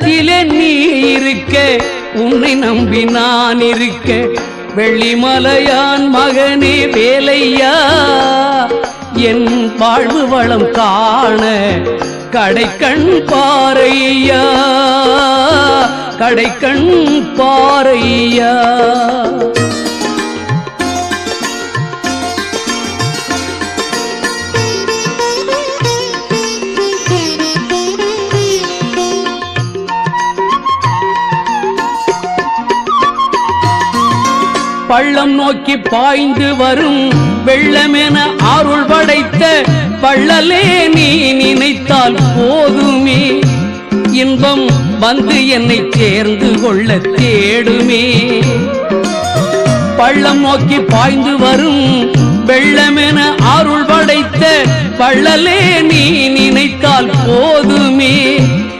உள்ளத்திலே நீ இருக்க, உன்னை நம்பி நான் இருக்க, வெள்ளிமலையான் மகனே வேலையா, என் வாழ்வு வளம் காண கடைக்கண் பாறையா, கடைக்கண் பாறையா. பள்ளம் நோக்கி பாய்ந்து வரும் வெள்ளமென அருள் படைத்த பள்ளலே நீ நினைத்தால் போதுமே, இன்பம் வந்து என்னை சேர்ந்து கொள்ள தேடுமே. பள்ளம் நோக்கி பாய்ந்து வரும் வெள்ளமென அருள் படைத்த பள்ளலே நீ நினைத்தால் போதுமே,